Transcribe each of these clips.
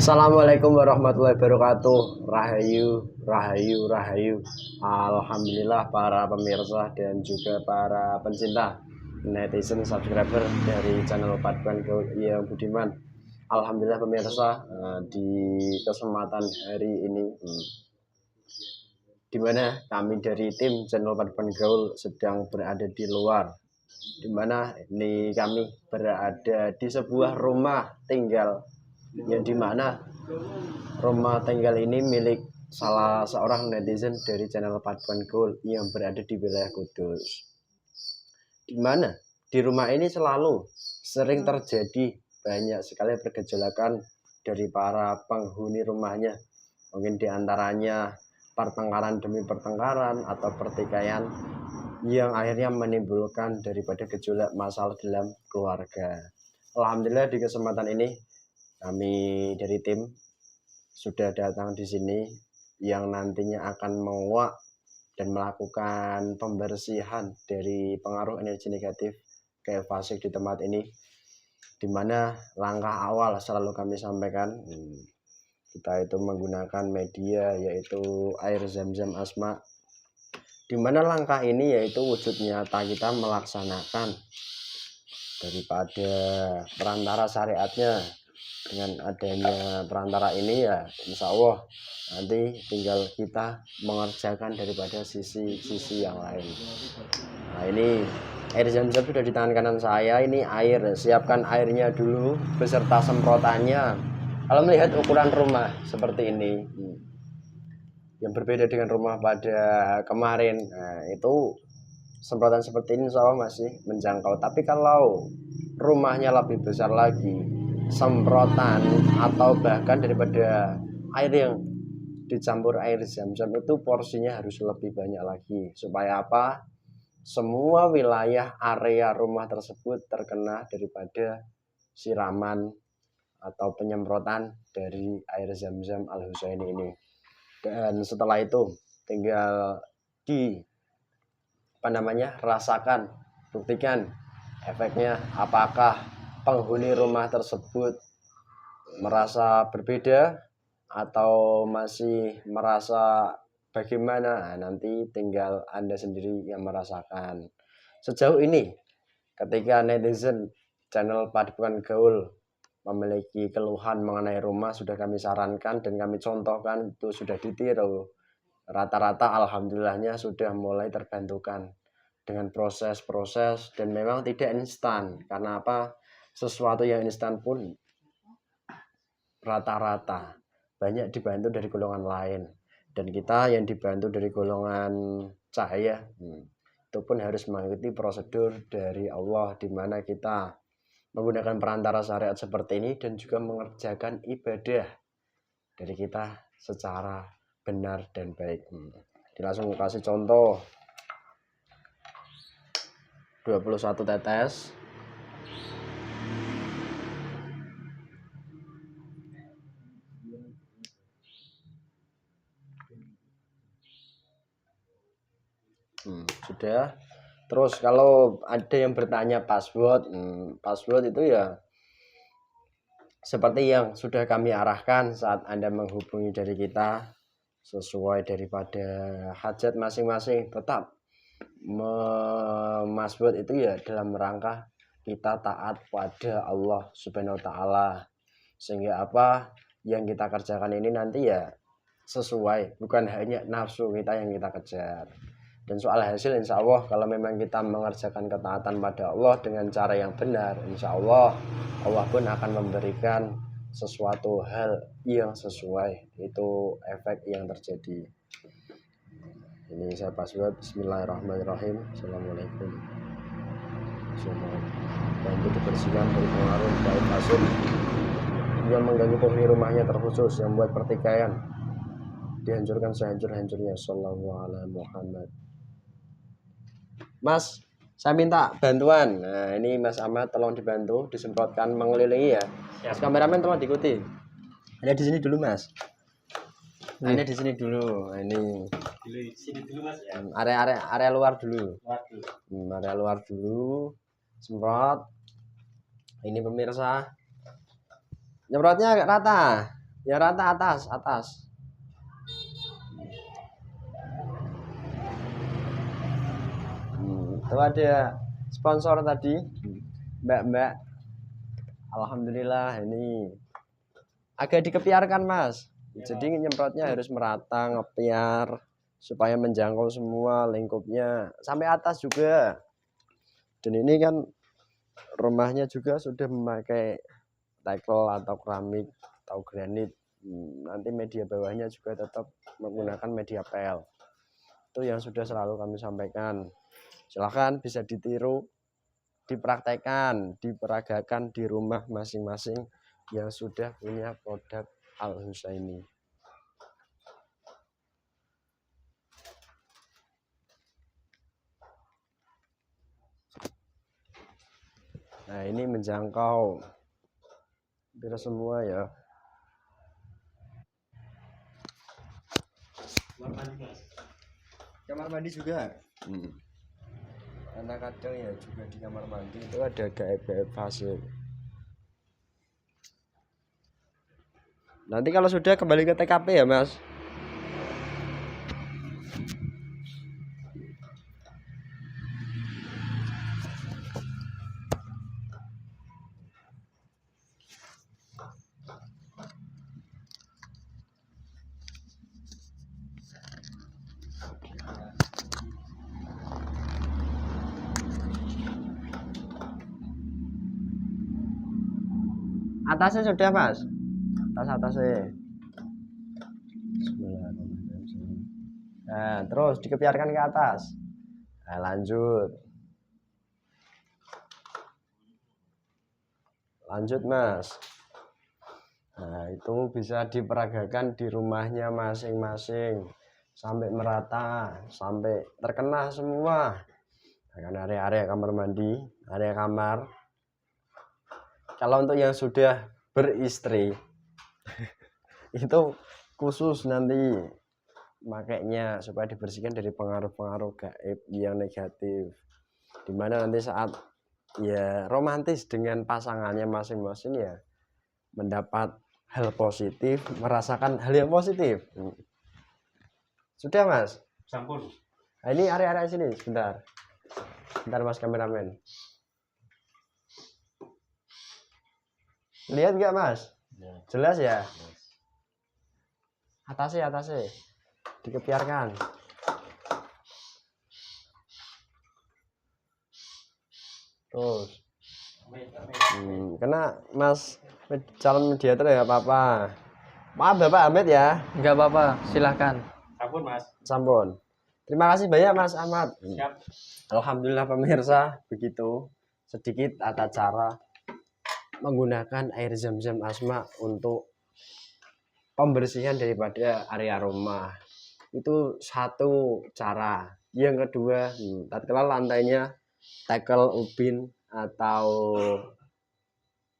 Assalamualaikum warahmatullahi wabarakatuh. Rahayu, rahayu, rahayu. Alhamdulillah para pemirsa dan juga para pencinta netizen subscriber dari channel Paduan Gaul yang Budiman. Alhamdulillah pemirsa, di kesempatan hari ini di mana kami dari tim channel Paduan Gaul sedang berada di luar, di mana ini kami berada di sebuah rumah tinggal yang dimana rumah tinggal ini milik salah seorang netizen dari channel Paduan Gaul yang berada di wilayah Kudus, dimana di rumah ini selalu sering terjadi banyak sekali pergejolakan dari para penghuni rumahnya. Mungkin diantaranya pertengkaran demi pertengkaran atau pertikaian yang akhirnya menimbulkan daripada gejolak masalah dalam keluarga. Alhamdulillah di kesempatan ini kami dari tim sudah datang di sini yang nantinya akan menguak dan melakukan pembersihan dari pengaruh energi negatif kayak fasik di tempat ini, dimana langkah awal selalu kami sampaikan kita itu menggunakan media yaitu air zam-zam asma, dimana langkah ini yaitu wujud nyata kita melaksanakan daripada perantara syariatnya. Dengan adanya perantara ini ya insya Allah nanti tinggal kita mengerjakan daripada sisi-sisi yang lain. Nah ini air zam-zam sudah di tangan kanan saya, ini air, siapkan airnya dulu beserta semprotannya. Kalau melihat ukuran rumah seperti ini yang berbeda dengan rumah pada kemarin, nah itu semprotan seperti ini insya Allah masih menjangkau. Tapi kalau rumahnya lebih besar lagi, semprotan atau bahkan daripada air yang dicampur air zam-zam itu porsinya harus lebih banyak lagi, supaya apa? Semua wilayah area rumah tersebut terkena daripada siraman atau penyemprotan dari air zam-zam Al Husaini ini. Dan setelah itu tinggal rasakan, buktikan efeknya, apakah penghuni rumah tersebut merasa berbeda atau masih merasa bagaimana. Nah, nanti tinggal Anda sendiri yang merasakan. Sejauh ini ketika netizen channel Paduan Gaul memiliki keluhan mengenai rumah, sudah kami sarankan dan kami contohkan, itu sudah ditiru. Rata-rata alhamdulillahnya sudah mulai terbantukan dengan proses-proses, dan memang tidak instan. Karena apa? Sesuatu yang instan pun rata-rata banyak dibantu dari golongan lain, dan kita yang dibantu dari golongan cahaya itu pun harus mengikuti prosedur dari Allah, di mana kita menggunakan perantara syariat seperti ini dan juga mengerjakan ibadah dari kita secara benar dan baik. Langsung kasih contoh 21 tetes. Sudah. Terus kalau ada yang bertanya password, password itu ya seperti yang sudah kami arahkan saat Anda menghubungi dari kita, sesuai daripada hajat masing-masing. Tetap password itu ya dalam rangka kita taat pada Allah Subhanahu wa Ta'ala, sehingga apa yang kita kerjakan ini nanti ya sesuai, bukan hanya nafsu kita yang kita kejar. Dan soal hasil, insya Allah kalau memang kita mengerjakan ketaatan pada Allah dengan cara yang benar, insya Allah Allah pun akan memberikan sesuatu hal yang sesuai. Itu efek yang terjadi. Ini saya password. Bismillahirrahmanirrahim. Assalamualaikum. Bantu dibersihkan dari pengaruh baik fasik yang mengganggu penghuni rumahnya, terkhusus yang buat pertikaian, dihancurkan sehancur-hancurnya. Sallallahu alaihi Muhammad. Mas, saya minta bantuan. Nah, ini Mas Ahmad tolong dibantu disemprotkan mengelilingi ya. Mas kameramen tolong diikuti. Ada di sini dulu, Mas. Ada di sini dulu. Nah, ini. Di sini dulu, Mas ya. Area luar dulu. Area luar dulu. Semprot. Ini pemirsa. Nyemprotnya agak rata. Ya rata atas, atas. Itu ada sponsor tadi, Mbak. Alhamdulillah ini agak dikepiarkan Mas. Jadi nyemprotnya harus merata, ngepiar supaya menjangkau semua lingkupnya sampai atas juga. Dan ini kan rumahnya juga sudah memakai tekel atau keramik atau granit. Nanti media bawahnya juga tetap menggunakan media PL. Itu yang sudah selalu kami sampaikan. Silahkan bisa ditiru, dipraktekkan, diperagakan di rumah masing-masing yang sudah punya produk Al Husaini. Nah ini menjangkau hampir semua ya. Kamar mandi juga. Karena kadang ya juga di kamar mandi itu ada gaib-gaib fase. Nanti kalau sudah kembali ke TKP ya Mas. Atasnya sudah Mas. Atasnya. Nah, terus dikepiarkan ke atas. Nah, lanjut Mas. Nah itu bisa diperagakan di rumahnya masing-masing sampai merata, sampai terkena semua. Nah, area-area kamar mandi, area kamar. Kalau untuk yang sudah beristri itu khusus nanti makanya supaya dibersihkan dari pengaruh-pengaruh gaib yang negatif. Dimana nanti saat ya romantis dengan pasangannya masing-masing ya mendapat hal positif, merasakan hal yang positif. Sudah Mas? Sampun. Nah, ini area-area sini sebentar. Bentar Mas kameramen. Lihat nggak Mas? Ya. Jelas ya? Atasnya dikepiarkan. Terus kena Mas calon mediator ya apa-apa. Maaf Bapak Ahmed ya. Enggak apa-apa, silahkan. Sampun Mas. Sampun. Terima kasih banyak Mas Ahmad. Siap. Alhamdulillah pemirsa, begitu sedikit tata cara menggunakan air zam-zam Asma untuk pembersihan daripada area rumah. Itu satu cara. Yang kedua, tatkala lantainya tekel ubin atau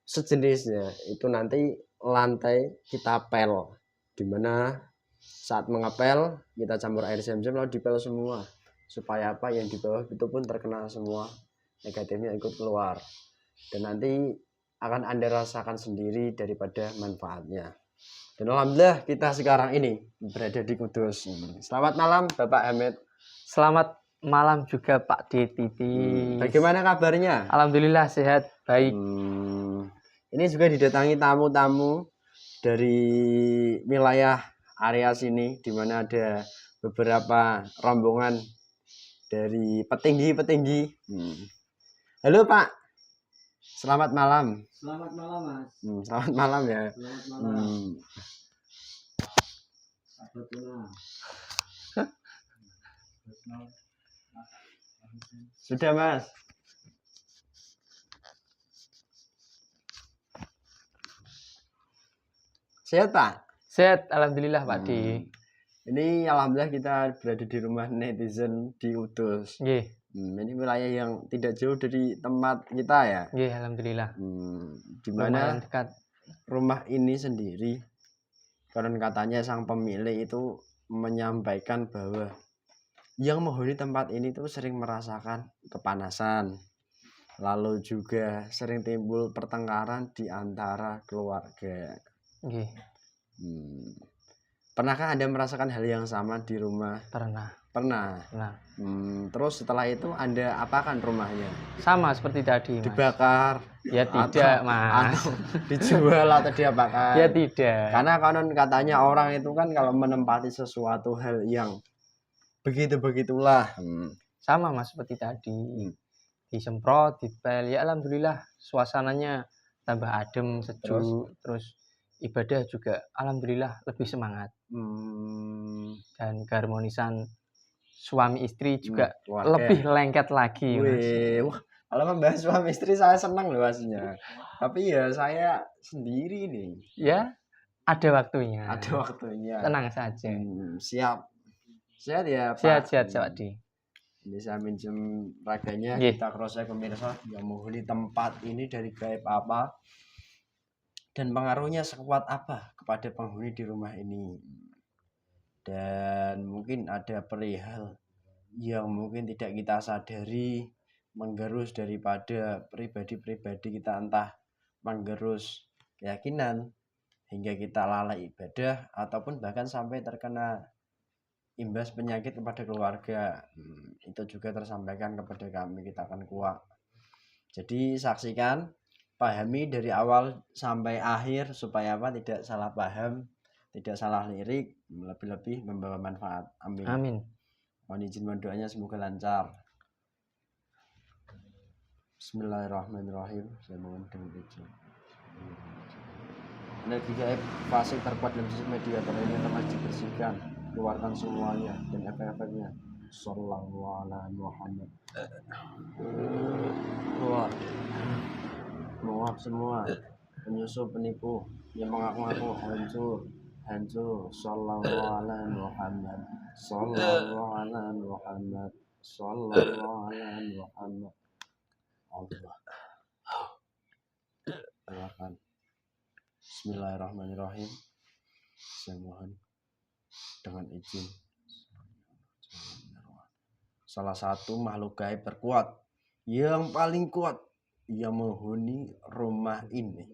sejenisnya, itu nanti lantai kita pel, dimana saat mengepel kita campur air zam-zam lalu dipel semua, supaya apa yang di bawah itu pun terkena semua negatifnya ikut keluar, dan nanti akan Anda rasakan sendiri daripada manfaatnya. Dan alhamdulillah kita sekarang ini berada di Kudus. Selamat malam Bapak Ahmed. Selamat malam juga Pak Titi. Bagaimana kabarnya? Alhamdulillah sehat, baik. Ini juga didatangi tamu-tamu dari wilayah area sini, di mana ada beberapa rombongan dari petinggi-petinggi. Halo Pak, selamat malam. Selamat malam Mas. Selamat malam ya. Selamat malam. Sudah Mas. Sehat Pak? Sehat, alhamdulillah Pak Di. Ini alhamdulillah kita berada di rumah netizen di Udus. Ini wilayah yang tidak jauh dari tempat kita ya. Alhamdulillah. Dimana dekat rumah ini sendiri, konon katanya sang pemilik itu menyampaikan bahwa yang menghuni tempat ini tuh sering merasakan kepanasan, lalu juga sering timbul pertengkaran di antara keluarga. Pernahkah Anda merasakan hal yang sama di rumah? Pernah. Pernah. Nah, Terus setelah itu Anda apakan rumahnya? sama seperti tadi, Mas. Dibakar? Ya tidak, Mas. Atau dijual atau diapakan? Ya tidak. Karena konon katanya orang itu kan kalau menempati sesuatu hal yang begitulah. Sama, Mas, seperti tadi. Disemprot, dipel. Ya alhamdulillah suasananya tambah adem, sejuk. Terus ibadah juga alhamdulillah lebih semangat. Dan keharmonisan suami istri juga lebih lengket lagi, Mas. Wah, kalau membahas suami istri saya senang loh aslinya. Tapi ya saya sendiri nih. Ya, ada waktunya. Ada waktunya. Tenang saja. Siap. Sehat ya, Pak. Sehat, Pak Di. Ini saya minjem raganya, kita cross-check pemirsa yang menghuni tempat ini dari gaib apa dan pengaruhnya sekuat apa kepada penghuni di rumah ini. Dan mungkin ada perihal yang mungkin tidak kita sadari menggerus daripada pribadi-pribadi kita, entah menggerus keyakinan hingga kita lalai ibadah ataupun bahkan sampai terkena imbas penyakit kepada keluarga. Itu juga tersampaikan kepada kami, kita akan kuat. Jadi saksikan, pahami dari awal sampai akhir supaya apa, tidak salah paham, tidak salah lirik, lebih-lebih membawa manfaat. Amin. Amin. Mohon izin doanya semoga lancar. Bismillahirrahmanirrahim. Saya mohon dengan izin. Energi gaib fase terkuat dalam sisi media ini telah dibersihkan, keluarkan semuanya dan efek-efeknya. Sallallahu alaihi Muhammad. Keluar semua penyusup penipu yang mengaku-ngaku hancur. Sallallahu alaihi Muhammad. Sallallahu alaihi Muhammad. Sallallahu alaihi Muhammad. Allah. Keluarkan. Bismillahirrahmanirrahim. Saya mohon dengan izin. Salah satu makhluk gaib terkuat, yang paling kuat, yang menghuni rumah ini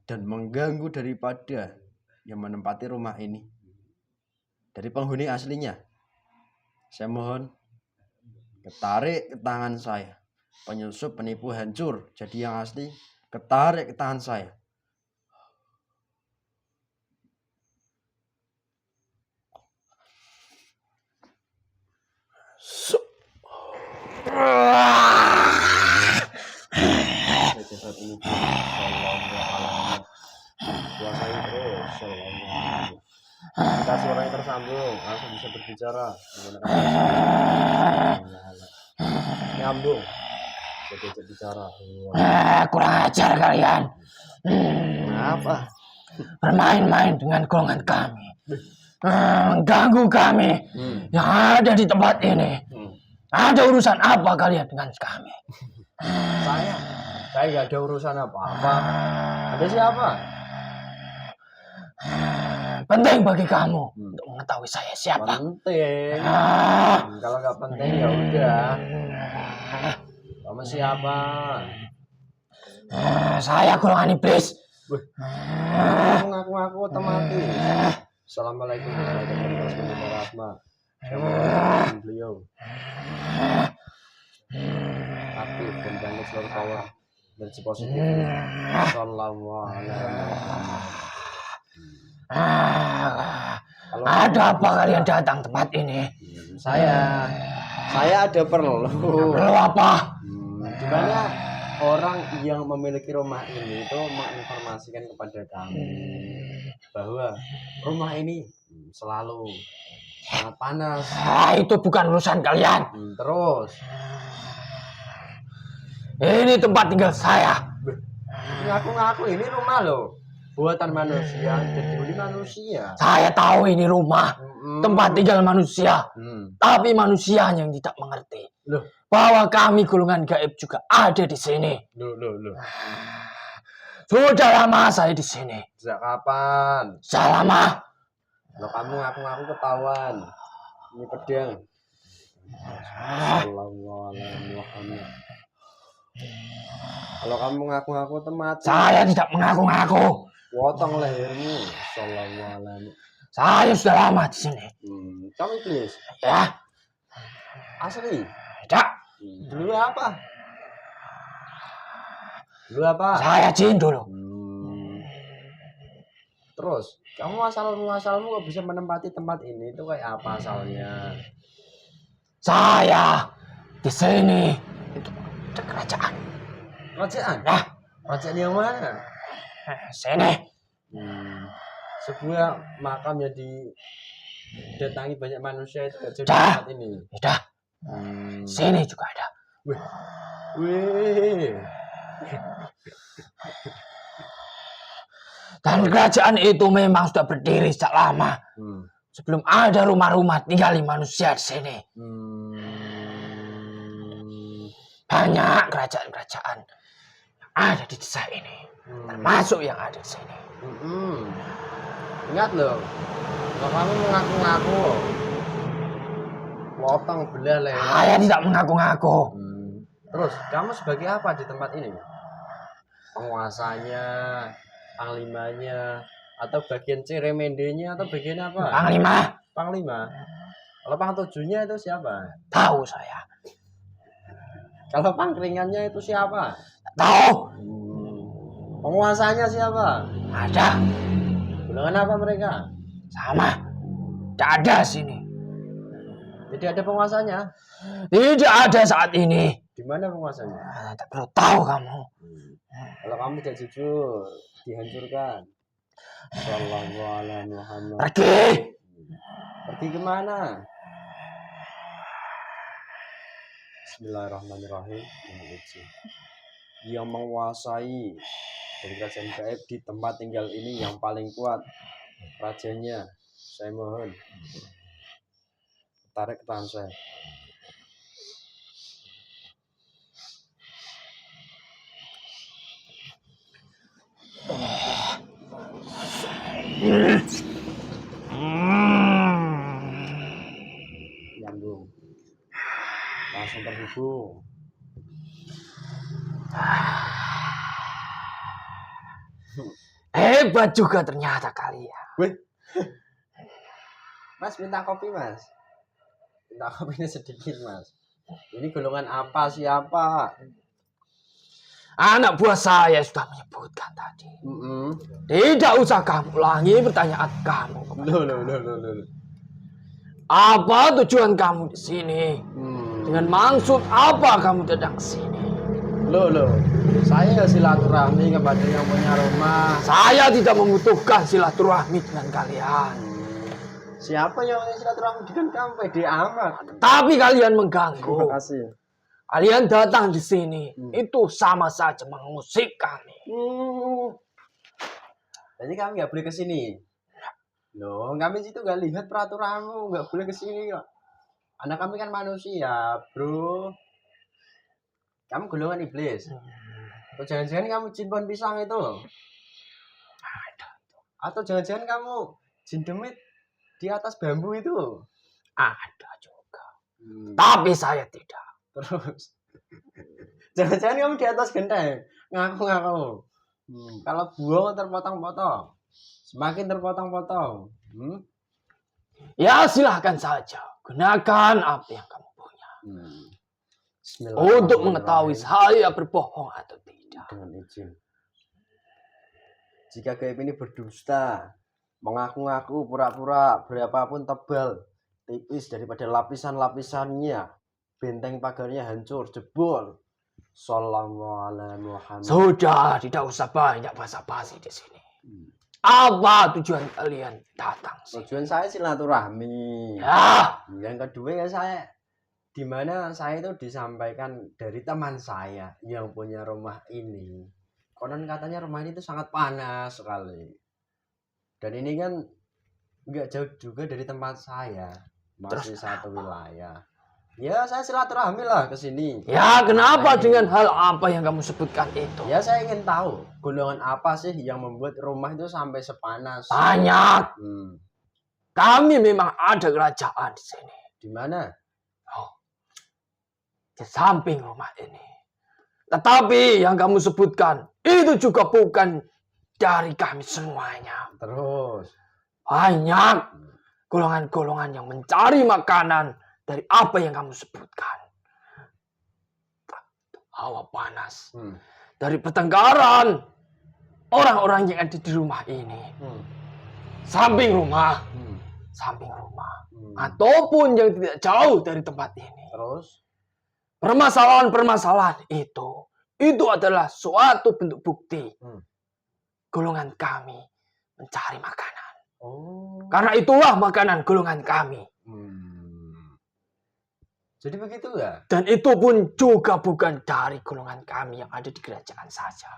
dan mengganggu daripada yang menempati rumah ini dari penghuni aslinya. Saya mohon ketarik ke tangan saya. Penyusup penipu hancur, jadi yang asli ketarik ke tangan saya. Kuasai terus. Jika suaranya tersambung, langsung bisa berbicara nyambung, bisa bicara. Kurang ajar kalian. Apa? Bermain-main dengan golongan kami, mengganggu kami yang ada di tempat ini. Ada urusan apa kalian dengan kami? Saya nggak ada urusan apa-apa. Ada siapa? Penting bagi kamu untuk mengetahui saya siapa. Penting. Kalau nggak penting ya udah. Kamu siapa? Saya golongan iblis. Ngaku-ngaku otomatis. Assalamualaikum warahmatullahi wabarakatuh. Beliau aktif dan bangkit seluruh power dan si positif. Sallallahu alaihi wasallam. Ada apa kalian datang tempat ini? Saya ada perlu. Perlu apa? Dimana orang yang memiliki rumah ini itu menginformasikan kepada kami bahwa rumah ini selalu sangat panas. Itu bukan urusan kalian. Terus ini tempat tinggal saya. Ngaku-ngaku ini rumah loh, buatan manusia, dihuni manusia. Saya tahu ini rumah, tempat tinggal manusia. Tapi manusia yang tidak mengerti bahwa kami golongan gaib juga ada di sini. Loh. Sudah lama saya di sini. Sejak kapan? Sudah lama. Kalau kamu ngaku-ngaku ketahuan. Ini pedang. Sallallahu alaihi wasallam. Kalau kamu ngaku-ngaku tempat. Saya tidak mengaku-ngaku. Potong lehermu. Sallallahu alaihi. Saya sudah lama di sini. Kamu iblis. Ya, Asli. tidak. Dulu apa? Dulu apa? Saya jin dulu. Terus, kamu asalmu kok bisa menempati tempat ini? Itu kayak apa asalnya? Saya di sini itu ada kerajaan. Kerajaan? Nah, Kerajaan yang mana? sini. Sebuah makam yang didatangi banyak manusia itu gak jadi Dah. tempat ini. Tidak. Sini juga ada. Wih. Dan kerajaan itu memang sudah berdiri sejak lama. Sebelum ada rumah-rumah tinggali manusia di sini. Banyak kerajaan-kerajaan yang ada di desa ini. Termasuk yang ada di sini. Ingat loh, kalau kamu mengaku-ngaku, potong belah leher. Saya tidak mengaku-ngaku. Terus, kamu sebagai apa di tempat ini? Penguasanya, panglimanya, atau bagian ceremendenya, atau bagian apa? Panglima, Panglima. Kalau pangtujunya itu siapa? tahu saya. Kalau pangkringannya itu siapa? Tahu. Penguasanya siapa? Ada. Golongan apa mereka? Sama. Tidak ada sini. Tidak ada penguasanya. Tidak ada saat ini. Di mana penguasanya? Tak perlu tahu kamu. Kalau kamu tidak jujur, dihancurkan. Sallallahu alaihi Muhammad. Pergi. Pergi kemana? Bismillahirrahmanirrahim. Yang menguasai dari kerajaan gaib di tempat tinggal ini yang paling kuat, rajanya. Saya mohon tarik tangan saya. Nyambung, langsung terhubung. Hebat juga ternyata kalian. Wih. Mas minta kopi mas. Minta kopinya sedikit mas. Ini golongan apa siapa? Anak buah saya sudah menyebutkan tadi. Tidak usah kamu ulangi pertanyaan kamu. Loh. Apa tujuan kamu di sini? Dengan maksud apa kamu datang ke sini? Loh. Saya silaturahmi kepada yang punya rumah. Saya tidak membutuhkan silaturahmi dengan kalian. Siapa yang silaturahmi dengan kamu? Pede amat. Tapi kalian mengganggu. Terima kasih. Kalian datang di sini itu sama saja mengusik kami. Jadi kami nggak boleh ke sini. Loh, kami situ nggak lihat peraturanmu, nggak boleh ke sini kok. Anak kami kan manusia, bro. Kamu golongan iblis. Atau jangan-jangan kamu jin pohon pisang itu? Atau jangan-jangan kamu jin demit di atas bambu itu? Ada juga. Tapi saya tidak. Terus jangan-jangan kamu di atas genteng ngaku-ngaku. Kalau buang terpotong-potong, semakin terpotong-potong. Ya silahkan saja. Gunakan apa yang kamu punya. Untuk mengetahui saya berbohong atau tidak. Dengan izin. Jika gaib ini berdusta, mengaku-ngaku pura-pura berapapun tebal, tipis daripada lapisan-lapisannya, benteng pagarnya hancur, jebol. Sallallahu alaihi Muhammad. Sudah, tidak usah banyak basa-basi di sini. Apa tujuan kalian datang sini? Tujuan saya silaturahmi. Ya. Yang kedua ya saya, di mana saya itu disampaikan dari teman saya yang punya rumah ini. Konon katanya rumah ini itu sangat panas sekali. Dan ini kan nggak jauh juga dari tempat saya, masih satu wilayah. Ya saya silaturahmi lah ke sini. Ya kenapa dengan hal apa yang kamu sebutkan itu? Ya saya ingin tahu golongan apa sih yang membuat rumah itu sampai sepanas. Banyak. Kami memang ada kerajaan di sini. Di mana? Di samping rumah ini. Tetapi yang kamu sebutkan itu juga bukan dari kami semuanya. Terus. Banyak golongan-golongan yang mencari makanan dari apa yang kamu sebutkan. Hawa panas. Dari pertengkaran orang-orang yang ada di rumah ini. Samping rumah. Samping rumah. Ataupun yang tidak jauh dari tempat ini. Terus. Permasalahan-permasalahan itu adalah suatu bentuk bukti golongan kami mencari makanan. Karena itulah makanan golongan kami. Jadi begitu ya? Dan itu pun juga bukan dari golongan kami yang ada di kerajaan saja.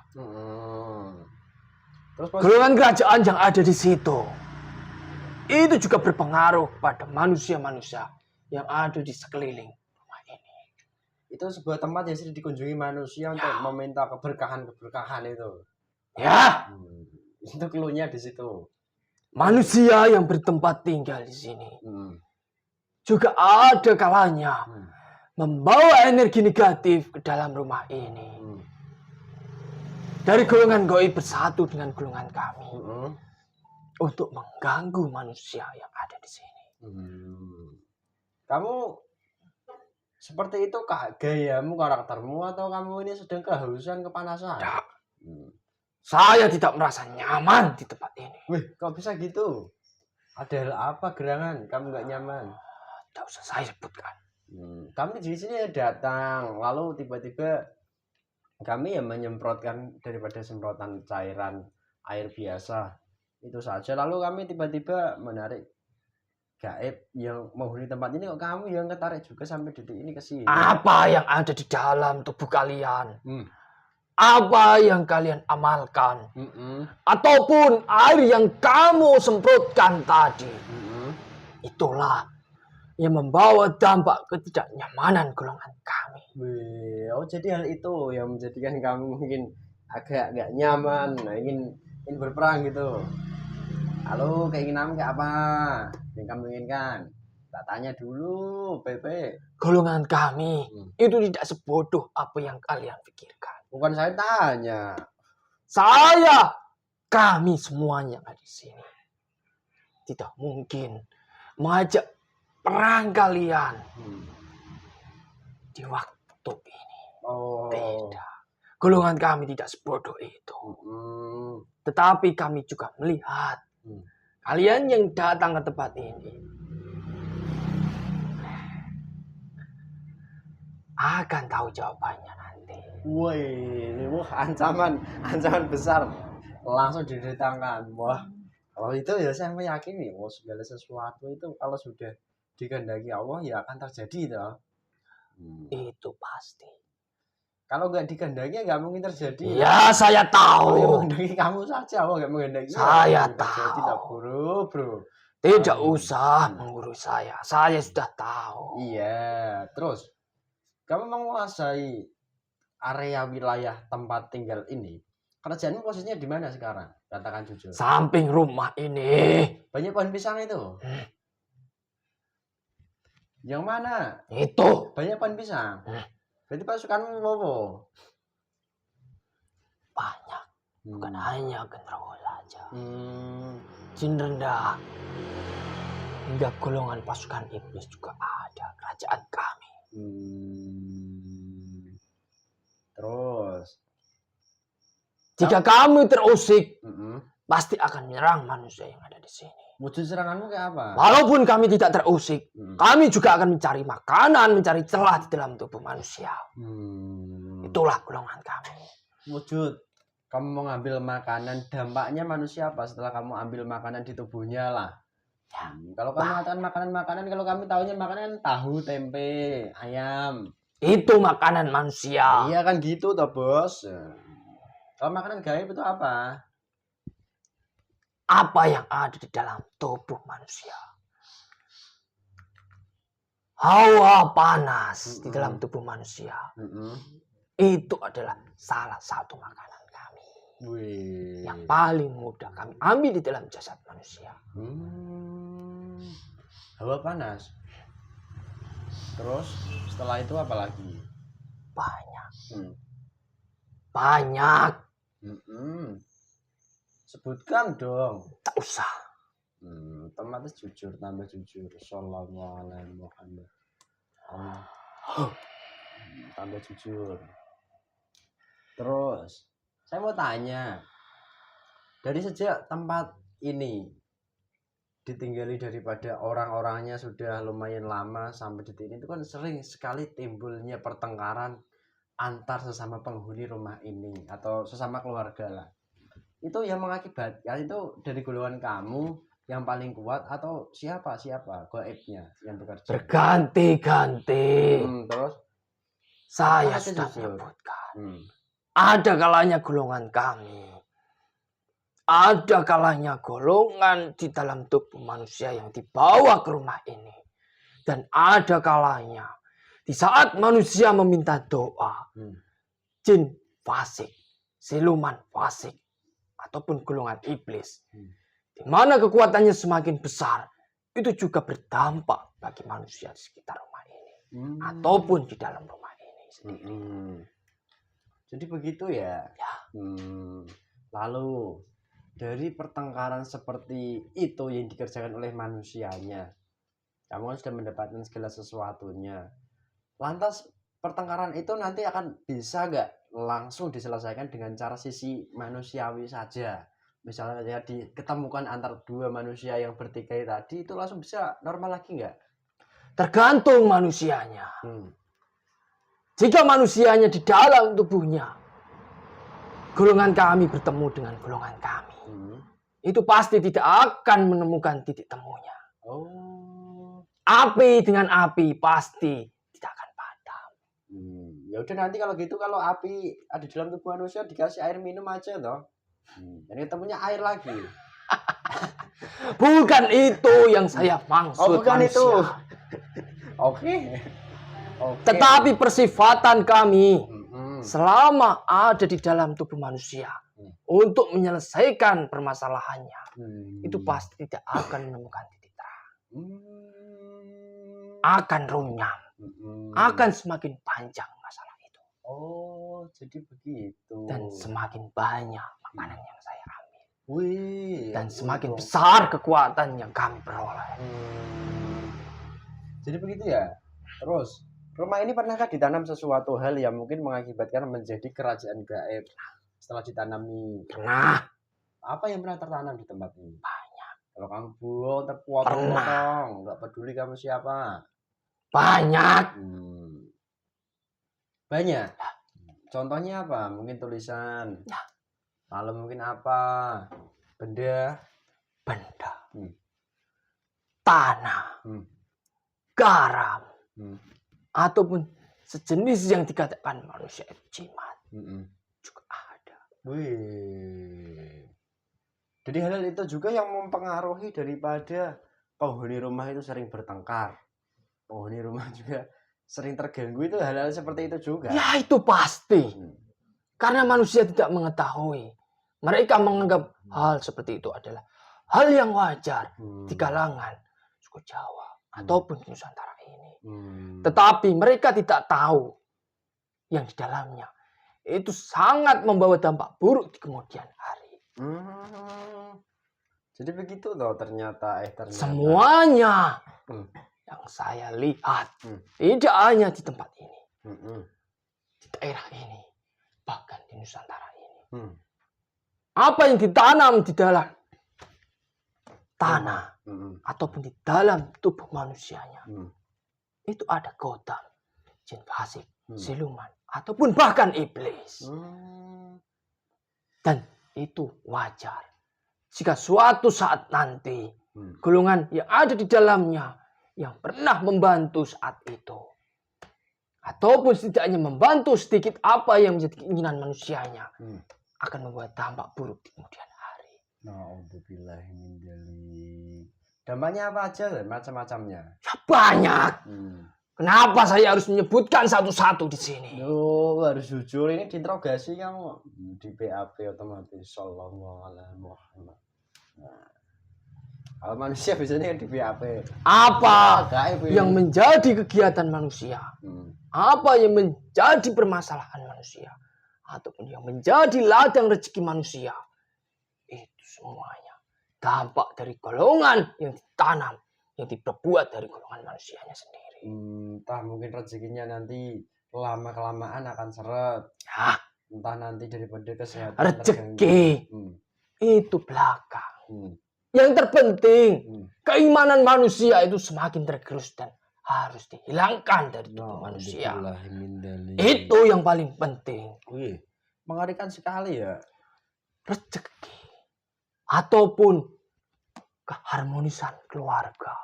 Terus golongan kerajaan yang ada di situ itu juga berpengaruh pada manusia-manusia yang ada di sekeliling rumah ini. Itu sebuah tempat yang sering dikunjungi manusia untuk meminta keberkahan itu. Ya. Itu clue-nya di situ. Manusia yang bertempat tinggal di sini juga ada kalanya membawa energi negatif ke dalam rumah ini. Dari golongan gaib bersatu dengan golongan kami untuk mengganggu manusia yang ada di sini. Kamu seperti itu gayamu, karaktermu, atau kamu ini sedang kehausan, kepanasan? Tidak. Saya tidak merasa nyaman di tempat ini. Wih, kok bisa gitu? Ada hal apa gerangan? Kamu nggak nyaman? Tidak usah saya sebutkan. Kami di sini datang, lalu tiba-tiba kami yang menyemprotkan daripada semprotan cairan air biasa itu saja. Lalu kami tiba-tiba menarik gaib yang menghuni tempat ini. Kok kamu yang ketarik juga sampai detik ini ke sini? Apa yang ada di dalam tubuh kalian? Apa yang kalian amalkan? Ataupun air yang kamu semprotkan tadi? Itulah yang membawa dampak ketidaknyamanan golongan kami. Jadi hal itu yang menjadikan kamu mungkin agak gak nyaman, ingin berperang gitu. Lalu keinginanmu kayak apa yang kamu inginkan? Tak tanya dulu, Pepe. Golongan kami itu tidak sebodoh apa yang kalian pikirkan. Bukan saya tanya. Kami semuanya ada di sini. Tidak mungkin mengajak perang kalian di waktu ini. Tidak. Golongan kami tidak sebodoh itu. Tetapi kami juga melihat kalian yang datang ke tempat ini akan tahu jawabannya nanti. Wah, ancaman besar langsung didatangkan. Wah, kalau itu ya saya meyakini, segala sesuatu itu kalau sudah dikehendaki Allah ya akan terjadi toh. Itu pasti. Kalau nggak dikehendaki nggak mungkin terjadi. Ya, saya tahu. Allah menghendaki kamu saja, Allah nggak menghendaki. Saya tahu. Tidak, bro. Tidak usah mengurus saya. Saya sudah tahu. Iya, terus kamu menguasai area wilayah tempat tinggal ini. Kerjaanmu posisinya di mana sekarang? Katakan jujur. Samping rumah ini. Banyak pohon pisang itu. Yang mana? Itu. Banyak pohon pisang. Berarti pasukanmu apa? Banyak. Bukan hanya genderuwo saja. Jin rendah. Hingga golongan pasukan iblis juga ada kerajaan kami. Terus. Jika kamu terusik, pasti akan menyerang manusia yang ada di sini. Wujud seranganmu kayak apa? Walaupun kami tidak terusik, kami juga akan mencari makanan, mencari celah di dalam tubuh manusia. Itulah golongan kami. Wujud. Kamu mau ngambil makanan, dampaknya manusia apa setelah kamu ambil makanan di tubuhnya lah? Ya. Kalau kamu mengatakan makanan-makanan, kalau kami tahunya makanan tahu, tempe, ayam. Itu makanan manusia. Iya kan gitu toh, Bos. Kalau makanan gaib itu apa? Apa yang ada di dalam tubuh manusia? Hawa panas di dalam tubuh manusia. Itu adalah salah satu makanan kami. Yang paling mudah kami ambil di dalam jasad manusia. Hawa panas. Terus setelah itu apa lagi? Banyak. Banyak. Sebutkan dong. Tak usah. Otomatis jujur, tambah jujur. Sallallahu alaihi Muhammad. Allah. Tambah jujur. Terus, saya mau tanya. Dari sejak tempat ini ditinggali daripada orang-orangnya sudah lumayan lama sampai detik ini, itu kan sering sekali timbulnya pertengkaran antar sesama penghuni rumah ini atau sesama keluarga lah. Itu yang mengakibatkan itu dari golongan kamu yang paling kuat atau siapa gaibnya yang bekerja? Berganti-ganti. Terus Saya apa sudah jujur? menyebutkan. Ada kalanya golongan kami. Ada kalanya golongan di dalam tubuh manusia yang dibawa ke rumah ini. Dan ada kalanya di saat manusia meminta doa, jin fasik, siluman fasik, ataupun golongan iblis, di mana kekuatannya semakin besar, itu juga berdampak bagi manusia di sekitar rumah ini, ataupun di dalam rumah ini sendiri. Jadi begitu ya. Lalu dari pertengkaran seperti itu yang dikerjakan oleh manusianya, kamu kan sudah mendapatkan segala sesuatunya. Lantas pertengkaran itu nanti akan bisa nggak langsung diselesaikan dengan cara sisi manusiawi saja? Misalnya ya diketemukan antar dua manusia yang bertikai tadi, itu langsung bisa normal lagi nggak? Tergantung manusianya. Jika manusianya di dalam tubuhnya, golongan kami bertemu dengan golongan kami, itu pasti tidak akan menemukan titik temunya. Api dengan api pasti tidak akan padam. Ya udah, nanti kalau gitu, kalau api ada di dalam tubuh manusia dikasih air minum aja toh. Jadi ketemunya air lagi. Bukan itu yang saya maksud. Bukan manusia. itu. Oke. Tetapi persifatan kami selama ada di dalam tubuh manusia untuk menyelesaikan permasalahannya, itu pasti tidak akan menemukan titik terang. Akan runyam. Akan semakin panjang masalah itu. Jadi begitu. Dan semakin banyak makanan yang saya ambil. Dan semakin betul. besar kekuatan yang kami peroleh. Jadi begitu ya. Terus, rumah ini pernahkah ditanam sesuatu hal yang mungkin mengakibatkan menjadi kerajaan gaib setelah ditanami? Pernah. Apa yang pernah tertanam di tempat ini? Banyak. Kalau kamu buang, terpotong-potong, nggak peduli kamu siapa. Banyak. Banyak. Contohnya apa? Mungkin tulisan. Lalu mungkin apa? Benda. Tanah. Garam. Ataupun sejenis yang dikatakan manusia jimat. Juga ada. Jadi hal itu juga yang mempengaruhi daripada penghuni rumah itu sering bertengkar. Penghuni rumah juga sering terganggu, itu hal-hal seperti itu juga. Ya itu pasti. Karena manusia tidak mengetahui. Mereka menganggap hal seperti itu adalah hal yang wajar di kalangan suku Jawa ataupun Nusantara ini. Tetapi mereka tidak tahu yang di dalamnya itu sangat membawa dampak buruk di kemudian hari. Jadi begitu loh ternyata. Semuanya yang saya lihat tidak hanya di tempat ini, di daerah ini, bahkan di Nusantara ini. Apa yang ditanam di dalam tanah ataupun di dalam tubuh manusianya, itu ada godam, jin fasik, siluman, ataupun bahkan iblis. Dan itu wajar. Jika suatu saat nanti golongan yang ada di dalamnya yang pernah membantu saat itu, ataupun setidaknya membantu sedikit apa yang menjadi keinginan manusianya, akan membuat dampak buruk di kemudian hari. Dampaknya apa aja, macam-macamnya? Ya banyak. Kenapa saya harus menyebutkan satu-satu di sini? Harus jujur, ini diinterogasi kamu. Di BAP otomatis. Sallallahu alaihi Muhammad. Kalau manusia biasanya kan di BAP. Apa yang menjadi kegiatan manusia? Apa yang menjadi permasalahan manusia? Ataupun yang menjadi ladang rezeki manusia? Itu semuanya dampak dari golongan yang ditanam, yang diperbuat dari golongan manusianya sendiri. Entah mungkin rezekinya nanti lama-kelamaan akan seret. Ya, Entah nanti daripada kesehatan rezeki itu belakang. Hmm. Yang terpenting, keimanan manusia itu semakin tergerus dan harus dihilangkan dari tubuh manusia. Itu yang paling penting. Wih, mengerikan sekali ya. Rezeki ataupun keharmonisan keluarga,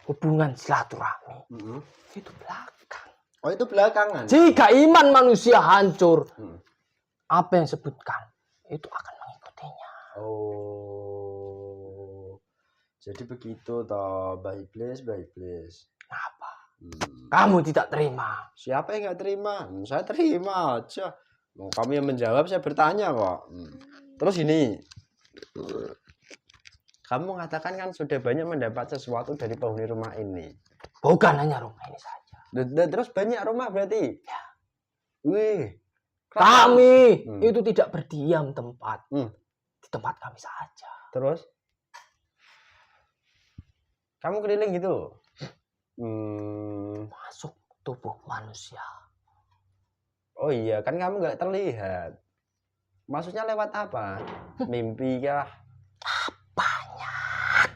hubungan silaturahmi, itu belakang. Oh, itu belakangan. Jika iman manusia hancur, apa yang disebutkan itu akan mengikutinya. Oh, jadi begitu toh, Mbak Iblis. Apa? Kamu tidak terima? Siapa yang nggak terima? Saya terima aja. Kamu yang menjawab, saya bertanya kok. Terus ini, kamu mengatakan kan sudah banyak mendapat sesuatu dari penghuni rumah ini. Bukan hanya rumah ini saja. Terus banyak rumah berarti? Ya. Wih. Kami itu tidak berdiam tempat. Di tempat kami saja. Terus? Kamu keliling gitu? Masuk tubuh manusia. Oh iya, kan kamu nggak terlihat. Maksudnya lewat apa? Mimpi kah? Banyak.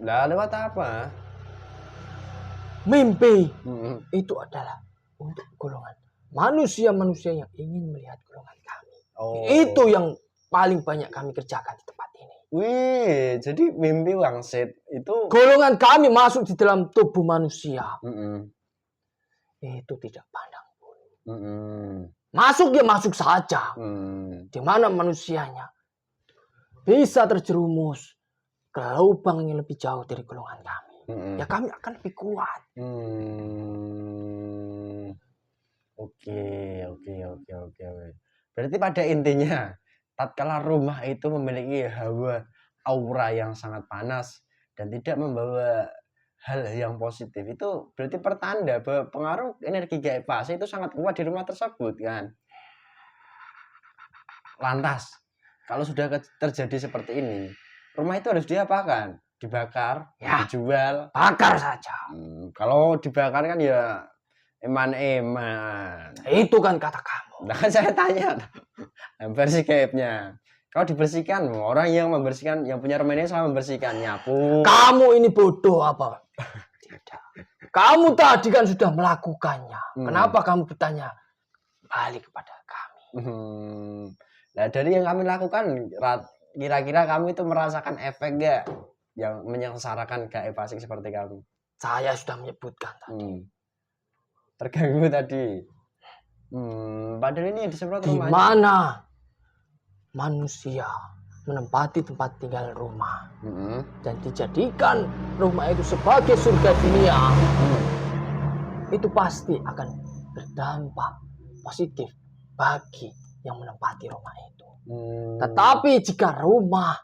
Lah, lewat apa? Mimpi itu adalah untuk golongan manusia-manusia yang ingin melihat golongan kami. Oh. Itu yang paling banyak kami kerjakan di tempat ini. Wih, jadi mimpi wangsit itu golongan kami masuk di dalam tubuh manusia. Itu tidak pandang bulu. Masuk ya masuk saja. Di mana manusianya bisa terjerumus ke lubang yang lebih jauh dari golongan kami. Ya kami akan lebih kuat. Oke. Berarti pada intinya, tatkala rumah itu memiliki hawa aura yang sangat panas dan tidak membawa hal yang positif, itu berarti pertanda bahwa pengaruh energi gaib fase itu sangat kuat di rumah tersebut kan. Lantas, kalau sudah terjadi seperti ini, rumah itu harus diapakan? Dibakar, ya, dijual, bakar saja. Kalau dibakar kan ya eman-eman. Itu kan kata kamu. Nah kan saya tanya versi gaibnya. Kalau dibersihkan, orang yang membersihkan, yang punya rumah ini selama membersihkan, nyapu. Kamu ini bodoh apa? Tidak. Kamu tadi kan sudah melakukannya. Kenapa kamu bertanya balik kepada kami? Nah dari yang kami lakukan, kira-kira kamu itu merasakan efek gak yang menyengsarakan gaib fasik seperti kamu? Saya sudah menyebutkan tadi. Terganggu tadi. Padahal ini disemprot rumahnya. Di mana manusia menempati tempat tinggal rumah dan dijadikan rumah itu sebagai surga dunia, itu pasti akan berdampak positif bagi yang menempati rumah itu. Tetapi jika rumah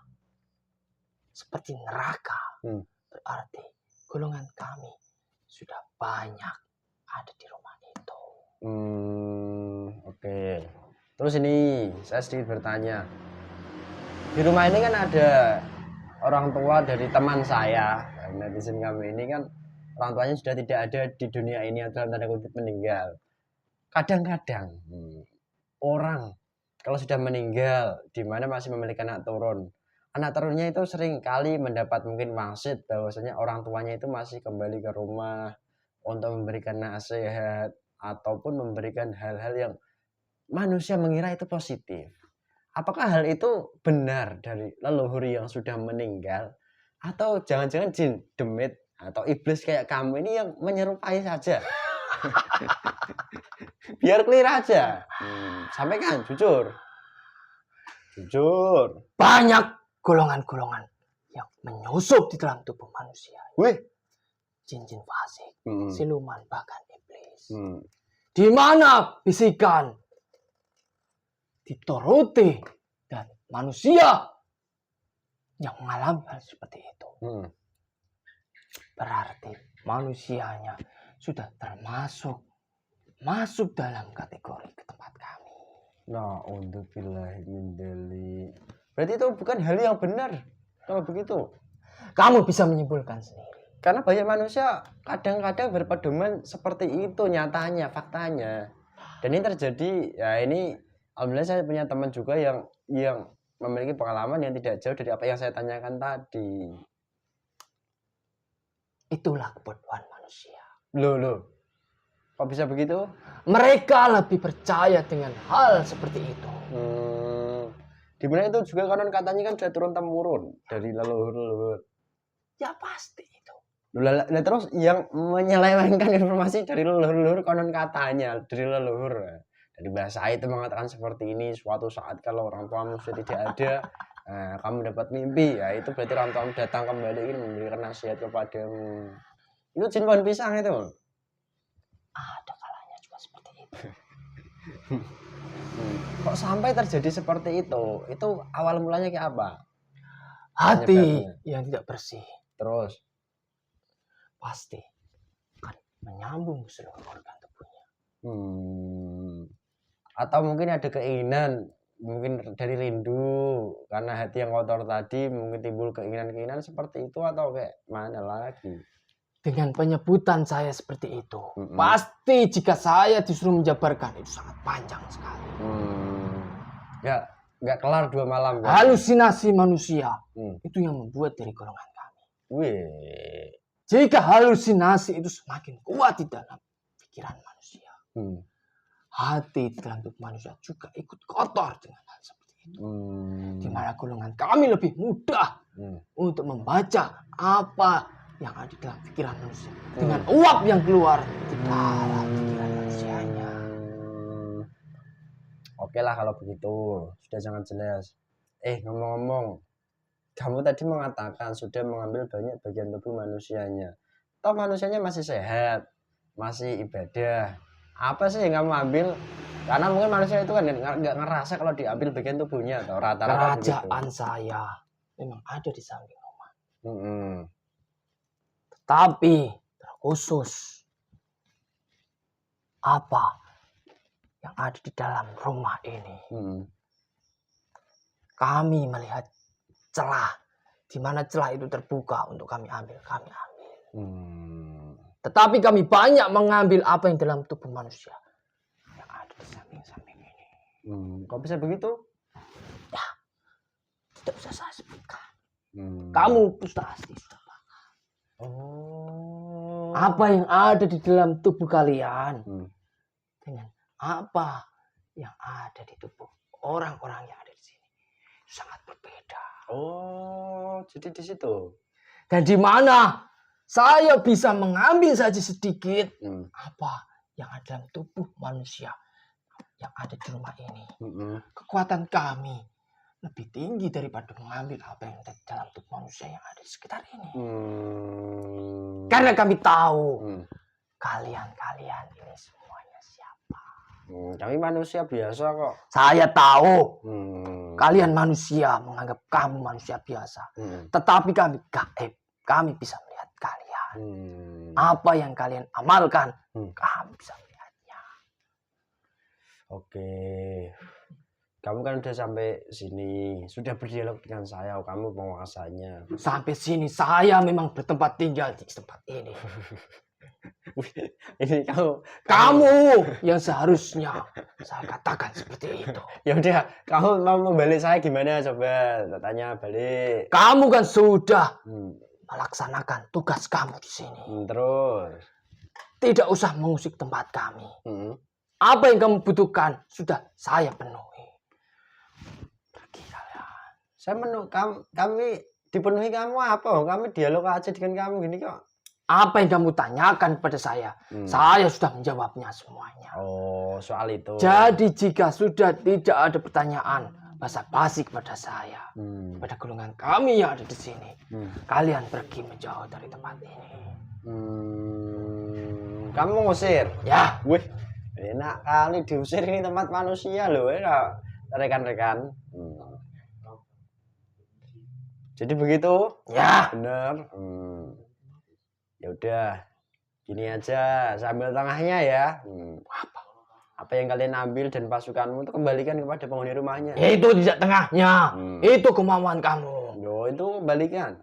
seperti neraka, berarti golongan kami sudah banyak ada di rumah itu. Oke. Terus ini saya sedikit bertanya. Di rumah ini kan ada orang tua dari teman saya, netizen kami ini kan orang tuanya sudah tidak ada di dunia ini atau dalam tanda kutip meninggal. Kadang-kadang orang kalau sudah meninggal di mana masih memiliki anak turunnya itu sering kali mendapat mungkin wangsit bahwasanya orang tuanya itu masih kembali ke rumah untuk memberikan nasihat ataupun memberikan hal-hal yang manusia mengira itu positif. Apakah hal itu benar dari leluhur yang sudah meninggal atau jangan-jangan jin, demit atau iblis kayak kamu ini yang menyerupai saja? Biar clear aja. Sampaikan jujur. Banyak golongan-golongan yang menyusup di dalam tubuh manusia. Wih, jin-jin fasik, siluman, bahkan iblis. Di mana bisikan dituruti dan manusia yang mengalami hal seperti itu. Berarti manusianya sudah masuk dalam kategori ke tempat kami. Nah, untuk billahi min dzalik. Berarti itu bukan hal yang benar kalau begitu. Kamu bisa menyimpulkan sendiri. Karena banyak manusia kadang-kadang berpedoman seperti itu nyatanya, faktanya. Dan ini terjadi, ya ini alhamdulillah saya punya teman juga yang memiliki pengalaman yang tidak jauh dari apa yang saya tanyakan tadi. Itulah kebodohan manusia. Loh. Kok bisa begitu? Mereka lebih percaya dengan hal seperti itu. Dimana itu juga konon katanya kan sudah turun-temurun dari leluhur-leluhur. Ya pasti itu. Nah, terus yang menyelewengkan informasi dari leluhur konon katanya dari leluhur. Dari bahasa itu mengatakan seperti ini, suatu saat kalau orang tuamu sudah tidak ada, kamu dapat mimpi, ya itu berarti orang tuamu datang kembali ingin memberikan nasihat kepadamu. Itu jin pohon pisang itu. Ada kalanya juga seperti itu. Kok sampai terjadi seperti itu? Itu awal mulanya kayak apa? Hati yang tidak bersih. Terus? Pasti akan menyambung seluruh organ tubuhnya. Atau mungkin ada keinginan, mungkin dari rindu, karena hati yang kotor tadi mungkin timbul keinginan-keinginan seperti itu atau kayak mana lagi? Dengan penyebutan saya seperti itu, pasti jika saya disuruh menjabarkan itu sangat panjang sekali. Ya, nggak kelar 2 malam. Kan? Halusinasi manusia itu yang membuat dari golongan kami. Wih. Jika halusinasi itu semakin kuat di dalam pikiran manusia, hati di dalam tubuh manusia juga ikut kotor dengan hal seperti itu. Di mana golongan kami lebih mudah untuk membaca apa yang ada di dalam pikiran manusia dengan uap yang keluar di dalam pikiran manusianya. Oke lah kalau begitu, sudah sangat jelas. Ngomong-ngomong, kamu tadi mengatakan sudah mengambil banyak bagian tubuh manusianya. Toh manusianya masih sehat, masih ibadah. Apa sih yang kamu ambil? Karena mungkin manusia itu kan nggak ngerasa kalau diambil bagian tubuhnya atau rata-rata begitu. Kerajaan saya memang ada di samping rumah. Tapi terkhusus apa yang ada di dalam rumah ini, kami melihat celah, di mana celah itu terbuka untuk kami ambil. Tetapi kami banyak mengambil apa yang dalam tubuh manusia yang ada di samping-samping ini. Kok bisa begitu? Ya, tidak usah saya sebutkan. Kamu pasti sudah apa yang ada di dalam tubuh kalian dengan apa yang ada di tubuh orang-orang yang ada di sini sangat berbeda. Jadi di situ. Dan di mana saya bisa mengambil saja sedikit apa yang ada dalam tubuh manusia yang ada di rumah ini. Kekuatan kami lebih tinggi daripada mengambil apa yang ada di dalam tubuh manusia yang ada di sekitar ini. Karena kami tahu kalian ini semuanya siapa. Kami manusia biasa kok. Saya tahu kalian manusia menganggap kamu manusia biasa. Tetapi kami gaib. Kami bisa melihat kalian. Apa yang kalian amalkan, kami bisa melihatnya. Oke. Kamu kan udah sampai sini, sudah berdialog dengan saya, kamu penguasanya. Sampai sini saya memang bertempat tinggal di tempat ini. Ini kamu yang seharusnya saya katakan seperti itu. Ya udah, kamu mau membalik saya gimana coba? Tanya balik. Kamu kan sudah melaksanakan tugas kamu di sini. Terus tidak usah mengusik tempat kami. Apa yang kamu butuhkan sudah saya penuhi. Saya kami dipenuhi kamu apa? Kami dialog aja dengan kamu gini kok. Apa yang kamu tanyakan kepada saya sudah menjawabnya semuanya. Soal itu. Jadi jika sudah tidak ada pertanyaan basa-basi kepada saya, kepada golongan kami yang ada di sini, kalian pergi menjauh dari tempat ini. Kamu ngusir? Ya. Wih, enak kali diusir, ini tempat manusia loh, ya rekan-rekan. Jadi begitu? Ya. Bener. Ya udah, gini aja, sambil tengahnya ya. Apa? Apa yang kalian ambil dan pasukanmu itu kembalikan kepada penghuni rumahnya. Itu tidak tengahnya. Itu kemauan kamu. Yo, itu kembalikan.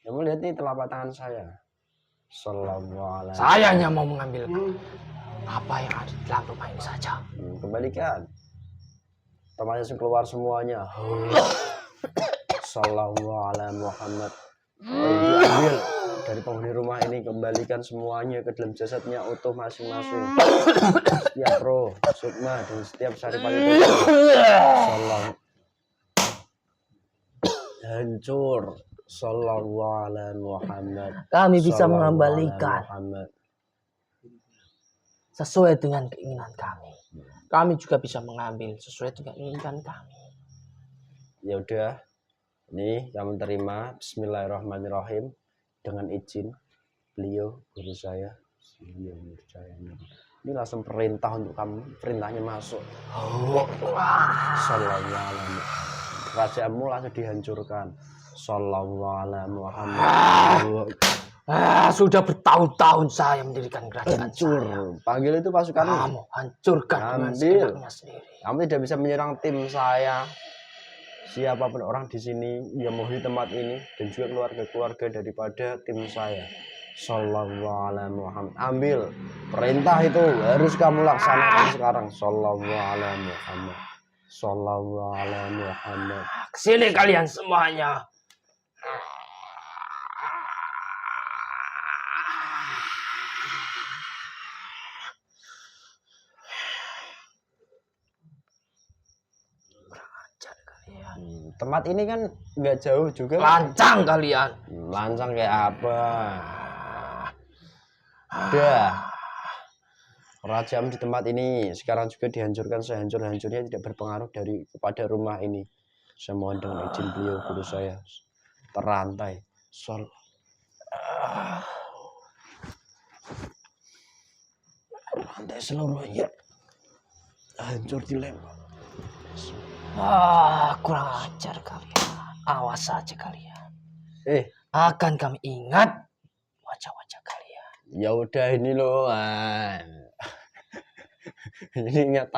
Kamu lihat nih telapak tangan saya. Sallallahu alaihi Saya hanya mau mengambil apa yang ada di dalam rumah ini saja. Kembalikan. Temannya keluar semuanya. Sallallahu alaihi Muhammad. Diambil dari penghuni rumah ini, kembalikan semuanya ke dalam jasadnya utuh masing-masing. Setiap roh, sukma dan setiap saripan itu sallallahu hancur. Sallallahu alaihi Muhammad. Kami bisa Sallallahu mengembalikan alaihi Muhammad. sesuai dengan keinginan kami. Kami juga bisa mengambil sesuai dengan keinginan kami. Ya udah, nih kamu terima. Bismillahirrahmanirrahim. Dengan izin beliau guru saya. Ini langsung perintah untuk kamu. Perintahnya masuk. Sallallahu alaihi. Kerajaanmu langsung dihancurkan. Sallallahu alaihi Muhammad. Sudah bertahun-tahun saya mendirikan kerajaan Hancur. saya. Panggil itu pasukan. Kamu hancurkan dengan Ambil. seenaknya sendiri. Kamu tidak bisa menyerang tim saya. Siapapun orang di sini yang menghuni tempat ini dan juga keluarga-keluarga daripada tim saya. Sallallahu alaihi Muhammad. Ambil perintah itu harus kamu laksanakan sekarang. Sallallahu alaihi Muhammad. Sallallahu alaihi Muhammad. Kesini kalian semuanya. Tempat ini kan nggak jauh juga. Lancang kalian. Lancang kayak apa? Udah. Kerajaan di tempat ini sekarang juga dihancurkan sehancur-hancurnya, tidak berpengaruh kepada rumah ini. Saya mohon dengan izin beliau guru saya terantai. Rantai seluruhnya hancur dilempar. Kurang ajar kalian. Awas saja kalian. Akan kami ingat wajah-wajah kalian. Ya udah ini loh. Ini ingat.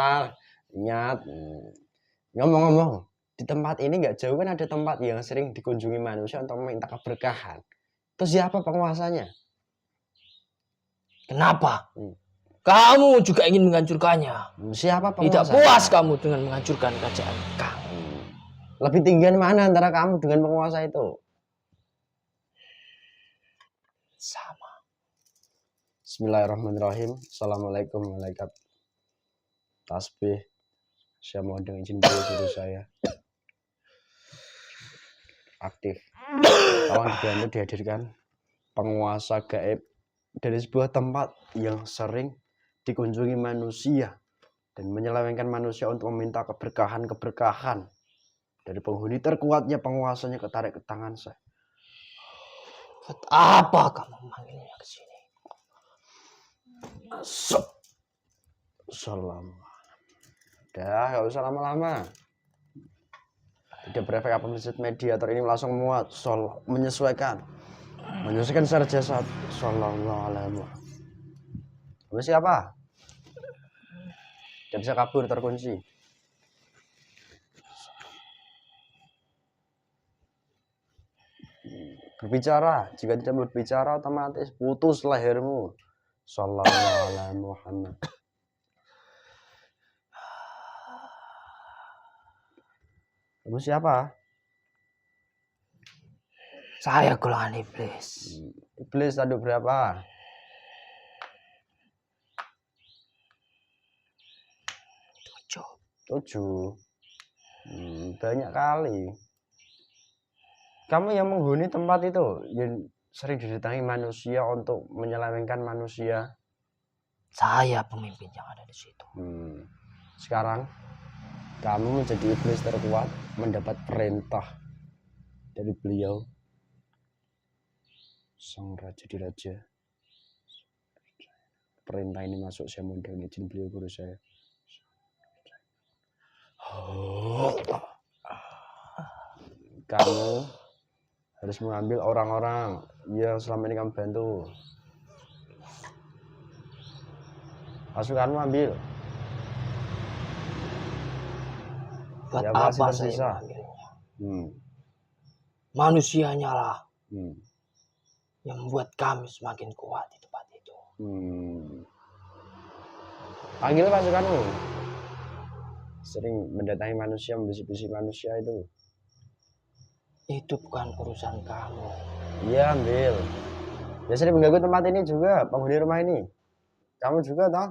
Ngomong-ngomong, di tempat ini nggak jauh kan ada tempat yang sering dikunjungi manusia untuk meminta keberkahan. Itu siapa penguasanya? Kenapa? Kamu juga ingin menghancurkannya. Siapa Tidak penguasanya? puas kamu dengan menghancurkan kerajaan kamu. Lebih tinggi mana antara kamu dengan penguasa itu? Sama. Bismillahirrahmanirrahim. Assalamualaikum malaikat tasbih. Saya mohon dengan izin guru saya aktif. Tolong dibantu dihadirkan penguasa gaib dari sebuah tempat yang sering dikunjungi manusia dan menyelewengkan manusia untuk meminta keberkahan dari penghuni terkuatnya penguasanya ketarik ke tangan saya. Apa kamu memanggilnya ke sini? Salam. Udah, gak usah lama-lama. Tidak berefek apa mediator ini langsung muat, menyesuaikan secara jasad. Sallallahu alaihi wasallam. Kamu siapa? Tidak bisa kabur, terkunci. Berbicara, jika tidak berbicara otomatis putus lehermu. Sallallahu alaihi Muhammad. Kamu siapa? Saya golongan iblis. Iblis ada berapa? 7. Banyak kali. Kamu yang menghuni tempat itu yang sering didatangi manusia untuk menyelewengkan manusia. Saya pemimpin yang ada di situ. Sekarang kamu menjadi iblis terkuat, mendapat perintah dari beliau sang raja di raja. Perintah ini masuk, saya mohon dengan izin beliau guru saya. Kamu harus mengambil orang-orang yang selama ini kamu bantu. Pasukanmu ambil. Buat Ya, masih apa tersisa. saya mengambilnya? Hmm. Manusianya lah Hmm. yang membuat kami semakin kuat di tempat itu. Panggil pasukanmu. Sering mendatangi manusia, membisik-bisik manusia itu. Itu bukan urusan kamu. Iya, ambil. Ya sering mengganggu tempat ini juga, penghuni rumah ini. Kamu juga toh?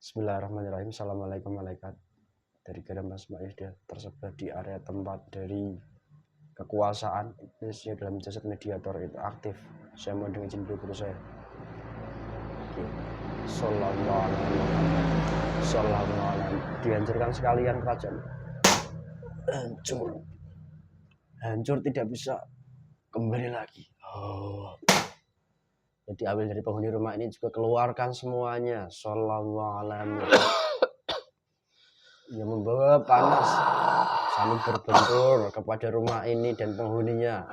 Bismillahirrahmanirrahim. Assalamualaikum malaikat. Dari Gadam Asma'ih dia tersebar di area tempat dari kekuasaan Indonesia dalam jasad mediator itu aktif. Saya mau dengan izin guru saya. Sallallahu alaihi wasallam. Sallallahu alaihi. Dihancurkan sekalian kerajaan. Hancur tidak bisa kembali lagi. Jadi ambil dari penghuni rumah ini juga keluarkan semuanya. Sallallahu alaihi wasallam. Yang membawa panas saling berbentur kepada rumah ini dan penghuninya.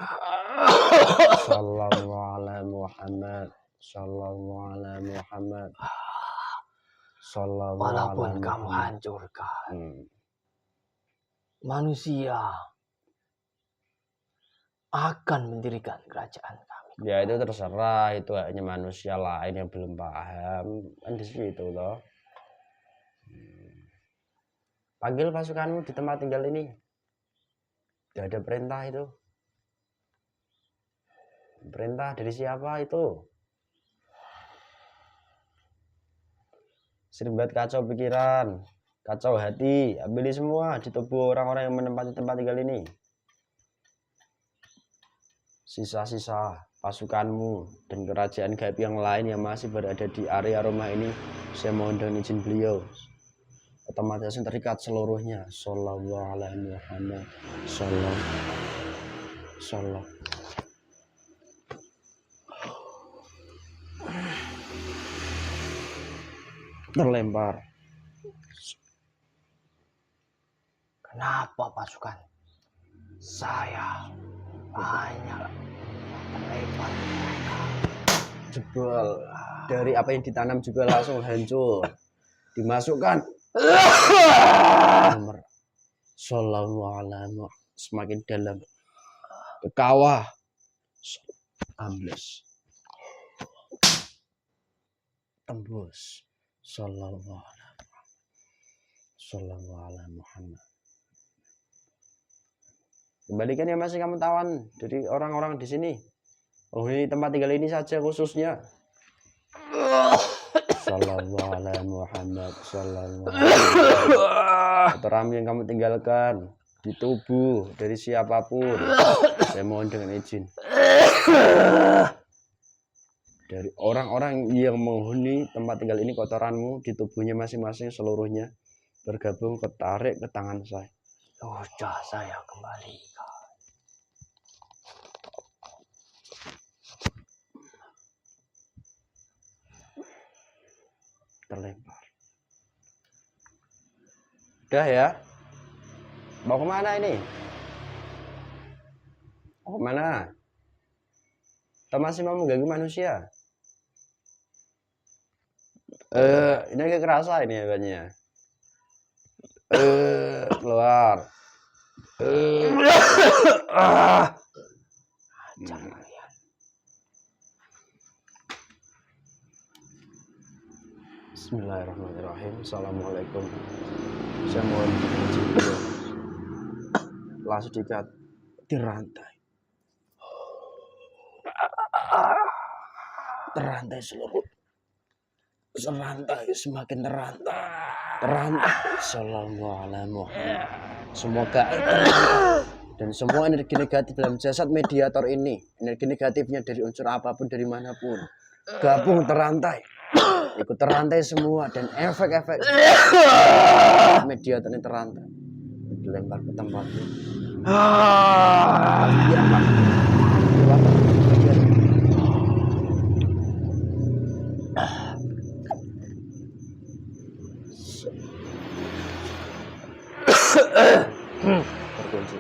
Sallallahu alaihi Muhammad. Sallallahu alaihi Muhammad. Sallallahu Walaupun alaihi kamu Muhammad. hancurkan manusia akan mendirikan kerajaan kami. Ya itu terserah, itu hanya manusia lain yang belum paham kan di situ loh. Panggil pasukanmu di tempat tinggal ini. Tidak ada perintah itu. Perintah dari siapa itu? Sering banget kacau pikiran, kacau hati, ambil semua di tubuh orang-orang yang menempati tempat tinggal ini. Sisa-sisa pasukanmu dan kerajaan gaib yang lain yang masih berada di area rumah ini, saya mohon dengan izin beliau otomatis terikat seluruhnya. Sallallahu alaihi Muhammad. Sallallahu. Terlempar. Kenapa pasukan saya banyak terlempar? Jebol. Dari apa yang ditanam juga langsung hancur. Dimasukkan nomor Sallallahu alaihi semakin dalam ke kawah ambles tembus Sallallahu alaihi Muhammad. Kembalikan ya masih kamu tawan dari orang-orang di sini. Oh ini tempat tinggal ini saja khususnya. Sallallahu alaihi Muhammad. Sallallahu alaihi. Kotoran yang kamu tinggalkan di tubuh dari siapapun, saya mohon dengan izin dari orang-orang yang menghuni tempat tinggal ini, kotoranmu di tubuhnya masing-masing seluruhnya bergabung ketarik ke tangan saya. Sudah saya kembalikan. Terlempar. Udah ya. Mau kemana ini? Mau kemana? Atau masih mau mengganggu manusia? Ini agak kerasa ini banyak. Keluar. Bismillahirrahmanirrahim. Assalamualaikum. Saya mohon izin langsung diikat dirantai. Terantai seluruh. Serantai semakin terantai. Sallallahu alaihi Muhammad. Semoga dan semua energi negatif dalam jasad mediator ini, energi negatifnya dari unsur apapun dari manapun, gabung terantai. Ikut terantai semua dan efek-efek mediator ini terantai dilempar ke tempatnya. Iya, Pak. Terkunci.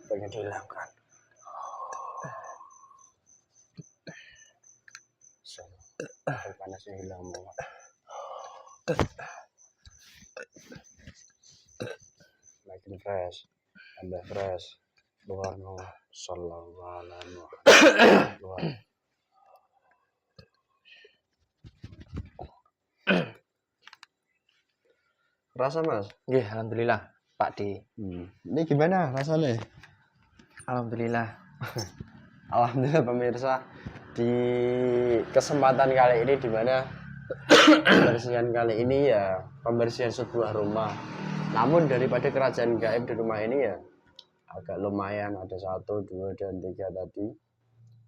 Pengen dihilangkan. Panasnya hilang mau. Makin fresh, tambah fresh. Luar no, sallallahu alaihi wasallam. Rasa Mas? Nggih, alhamdulillah, Pak D. Ini gimana rasanya? Alhamdulillah. Alhamdulillah pemirsa, di kesempatan kali ini di mana pembersihan kali ini ya pembersihan sebuah rumah. Namun daripada kerajaan gaib di rumah ini ya agak lumayan, ada 1, 2, dan 3 tadi,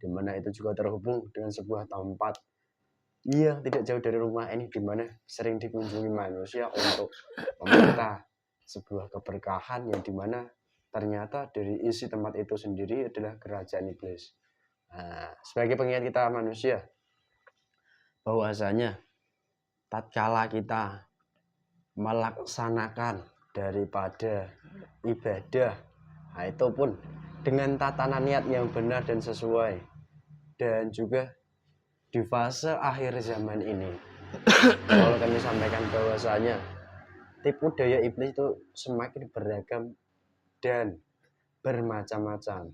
dimana itu juga terhubung dengan sebuah tempat yang tidak jauh dari rumah ini, dimana sering dikunjungi manusia untuk meminta sebuah keberkahan yang dimana ternyata dari isi tempat itu sendiri adalah kerajaan iblis. Nah, sebagai pengingat kita manusia bahwasanya tatkala kita melaksanakan daripada ibadah, nah itu pun dengan tatanan niat yang benar dan sesuai, dan juga di fase akhir zaman ini kalau kami sampaikan bahwasanya tipu daya iblis itu semakin beragam dan bermacam-macam.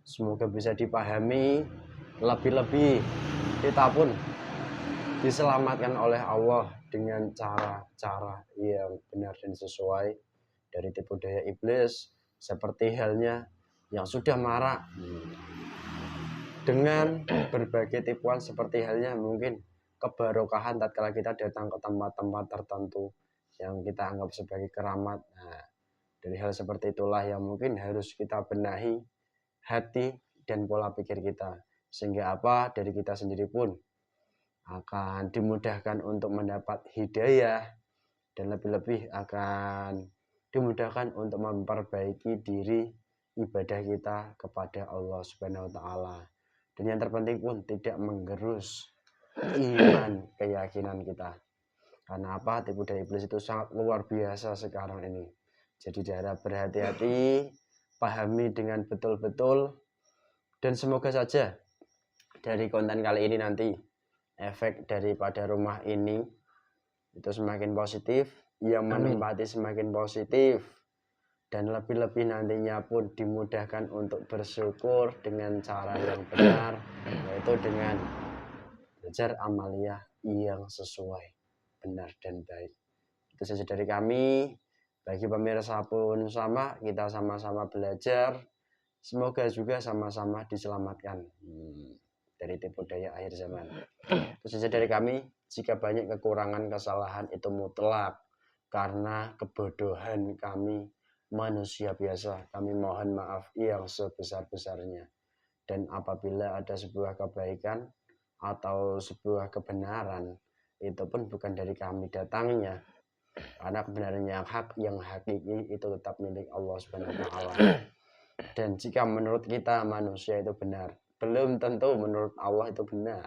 Semoga bisa dipahami, lebih-lebih kita pun diselamatkan oleh Allah dengan cara-cara yang benar dan sesuai dari tipu daya iblis, seperti halnya yang sudah marak dengan berbagai tipuan, seperti halnya mungkin keberkahan tatkala kita datang ke tempat-tempat tertentu yang kita anggap sebagai keramat. Nah, dari hal seperti itulah yang mungkin harus kita benahi hati dan pola pikir kita, sehingga apa dari kita sendiri pun akan dimudahkan untuk mendapat hidayah, dan lebih-lebih akan dimudahkan untuk memperbaiki diri ibadah kita kepada Allah Subhanahu wa taala. Dan yang terpenting pun tidak menggerus iman keyakinan kita. Karena apa? Tipu daya iblis itu sangat luar biasa sekarang ini. Jadi harap berhati-hati, pahami dengan betul-betul, dan semoga saja dari konten kali ini nanti efek daripada rumah ini itu semakin positif, yang menempati semakin positif, dan lebih-lebih nantinya pun dimudahkan untuk bersyukur dengan cara yang benar, yaitu dengan belajar amaliyah yang sesuai, benar dan baik. Itu saja dari kami. Bagi pemirsa pun sama, kita sama-sama belajar, semoga juga sama-sama diselamatkan dari tipu daya akhir zaman. Itu saja dari kami. Jika banyak kekurangan, kesalahan itu mutlak karena kebodohan kami manusia biasa. Kami mohon maaf yang sebesar-besarnya. Dan apabila ada sebuah kebaikan atau sebuah kebenaran, itu pun bukan dari kami datangnya, karena kebenaran yang hak, yang hakiki itu tetap milik Allah Subhanahu wa taala. Dan jika menurut kita manusia itu benar, belum tentu menurut Allah itu benar.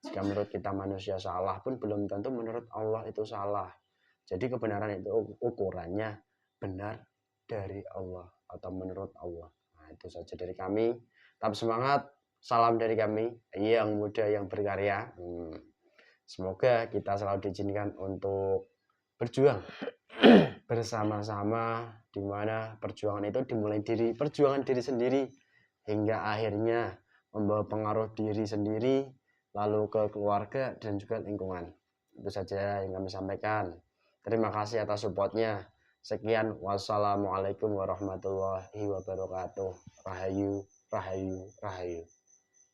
Jika menurut kita manusia salah pun belum tentu menurut Allah itu salah. Jadi kebenaran itu ukurannya benar dari Allah atau menurut Allah. Nah, itu saja dari kami. Tetap semangat. Salam dari kami yang muda yang berkarya. Semoga kita selalu diizinkan untuk berjuang bersama-sama, di mana perjuangan itu dimulai dari perjuangan diri sendiri hingga akhirnya membawa pengaruh diri sendiri, lalu ke keluarga dan juga lingkungan. Itu saja yang kami sampaikan. Terima kasih atas supportnya. Sekian, wassalamualaikum warahmatullahi wabarakatuh. Rahayu, rahayu, rahayu.